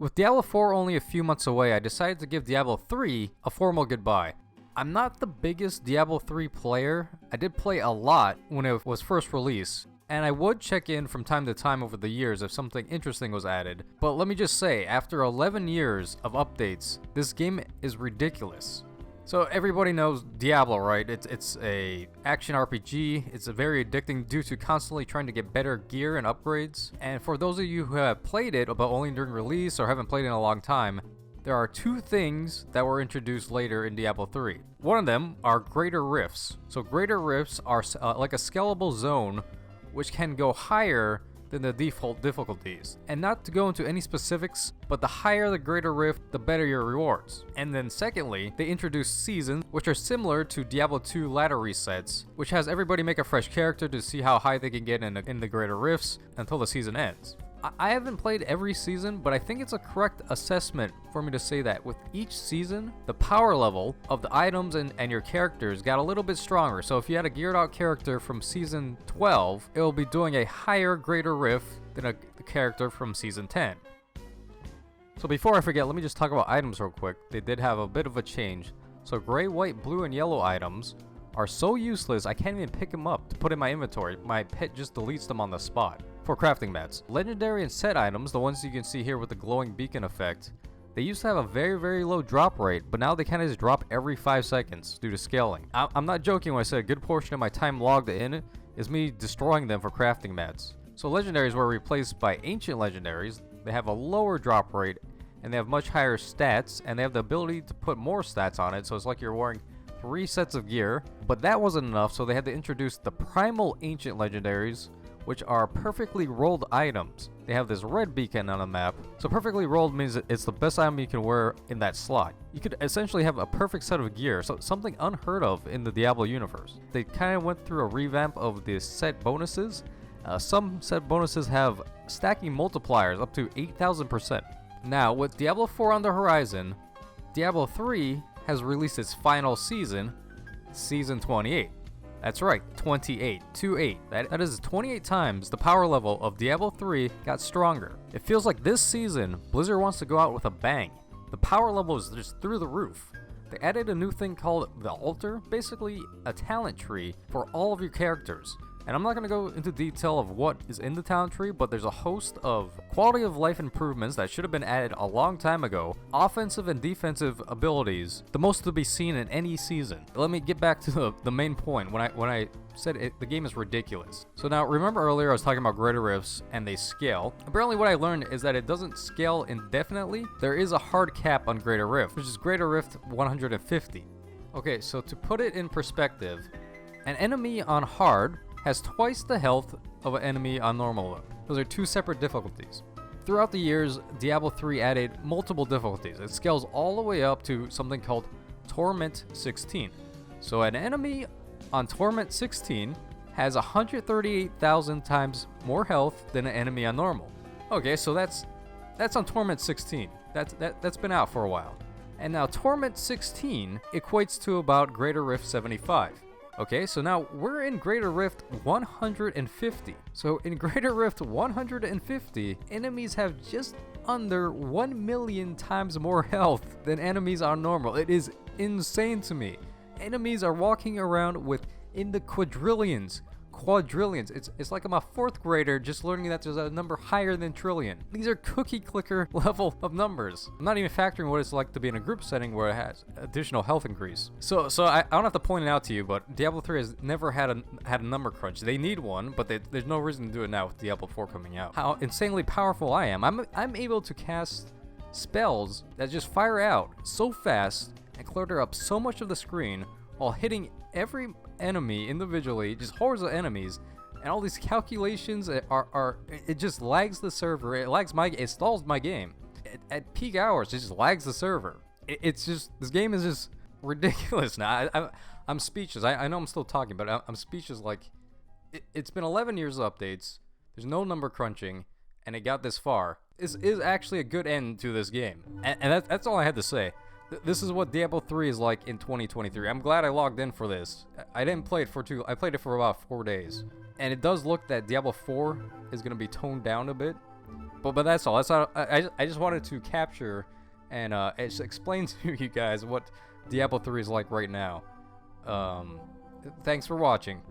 With Diablo 4 only a few months away, I decided to give Diablo 3 a formal goodbye. I'm not the biggest Diablo 3 player. I did play a lot when it was first released, and I would check in from time to time over the years if something interesting was added. But let me just say, after 11 years of updates, this game is ridiculous. So everybody knows Diablo, right? It's a action RPG. It's very addicting due to constantly trying to get better gear and upgrades. And for those of you who have played it, but only during release or haven't played it in a long time, there are two things that were introduced later in Diablo 3. One of them are greater rifts. So greater rifts are like a scalable zone which can go higher than the default difficulties. And not to go into any specifics, but the higher the greater rift, the better your rewards. And then secondly, they introduced seasons, which are similar to Diablo 2 ladder resets, which has everybody make a fresh character to see how high they can get in the greater rifts until the season ends. I haven't played every season, but I think it's a correct assessment for me to say that with each season, the power level of the items and your characters got a little bit stronger. So if you had a geared out character from season 12, it will be doing a higher greater rift than a character from season 10. So before I forget, let me just talk about items real quick. They did have a bit of a change. So gray, white, blue, and yellow items are so useless I can't even pick them up to put in my inventory. My pet just deletes them on the spot. For crafting mats, legendary and set items, the ones you can see here with the glowing beacon effect, they used to have a very low drop rate, but now they kind of just drop every 5 seconds due to scaling. I'm not joking when I say a good portion of my time logged in is me destroying them for crafting mats. So legendaries were replaced by ancient legendaries. They have a lower drop rate and they have much higher stats, and they have the ability to put more stats on it, so it's like you're wearing 3 sets of gear. But that wasn't enough, so they had to introduce the primal ancient legendaries, which are perfectly rolled items. They have this red beacon on the map. So perfectly rolled means it's the best item you can wear in that slot. You could essentially have a perfect set of gear, so something unheard of in the Diablo universe. They kind of went through a revamp of the set bonuses. Some set bonuses have stacking multipliers up to 8,000%. Now, with Diablo 4 on the horizon, Diablo 3 has released its final season, Season 28. That's right, 28, 2-8. That is 28 times the power level of Diablo 3 got stronger. It feels like this season, Blizzard wants to go out with a bang. The power level is just through the roof. They added a new thing called the altar, basically a talent tree for all of your characters. And I'm not going to go into detail of what is in the talent tree, but there's a host of quality of life improvements that should have been added a long time ago. Offensive and defensive abilities, the most to be seen in any season. Let me get back to the main point when I said the game is ridiculous. So now, remember earlier I was talking about greater rifts and they scale. Apparently what I learned is that it doesn't scale indefinitely. There is a hard cap on greater rift, which is greater rift 150. Okay, so to put it in perspective, an enemy on hard has twice the health of an enemy on normal. Those are two separate difficulties. Throughout the years, Diablo 3 added multiple difficulties. It scales all the way up to something called Torment 16. So an enemy on Torment 16 has 138,000 times more health than an enemy on normal. Okay, so that's on Torment 16. That's been out for a while. And now Torment 16 equates to about Greater Rift 75. Okay, so now we're in Greater Rift 150. So in Greater Rift 150, enemies have just under 1 million times more health than enemies on normal. It is insane to me. Enemies are walking around with in the quadrillions. It's like I'm a 4th grader just learning that there's a number higher than trillion. These are cookie clicker level of numbers. I'm not even factoring what it's like to be in a group setting where it has additional health increase. So I don't have to point it out to you, but Diablo 3 has never had a number crunch. They need one, but there's no reason to do it now with Diablo 4 coming out. How insanely powerful I am. I'm able to cast spells that just fire out so fast and clutter up so much of the screen while hitting every enemy individually, just hordes of enemies, and all these calculations are it just lags the server. It stalls my game. At peak hours, it just lags the server. It's just, this game is just ridiculous now. I'm speechless. I know I'm still talking, but I'm speechless. Like, it's been 11 years of updates. There's no number crunching, and it got this far. This is actually a good end to this game, and that's all I had to say. This is what Diablo 3 is like in 2023. I'm glad I logged in for this. I didn't play it I played it for about 4 days. And it does look that Diablo 4 is going to be toned down a bit. But that's all. That's all. I just wanted to capture and explain to you guys what Diablo 3 is like right now. Thanks for watching.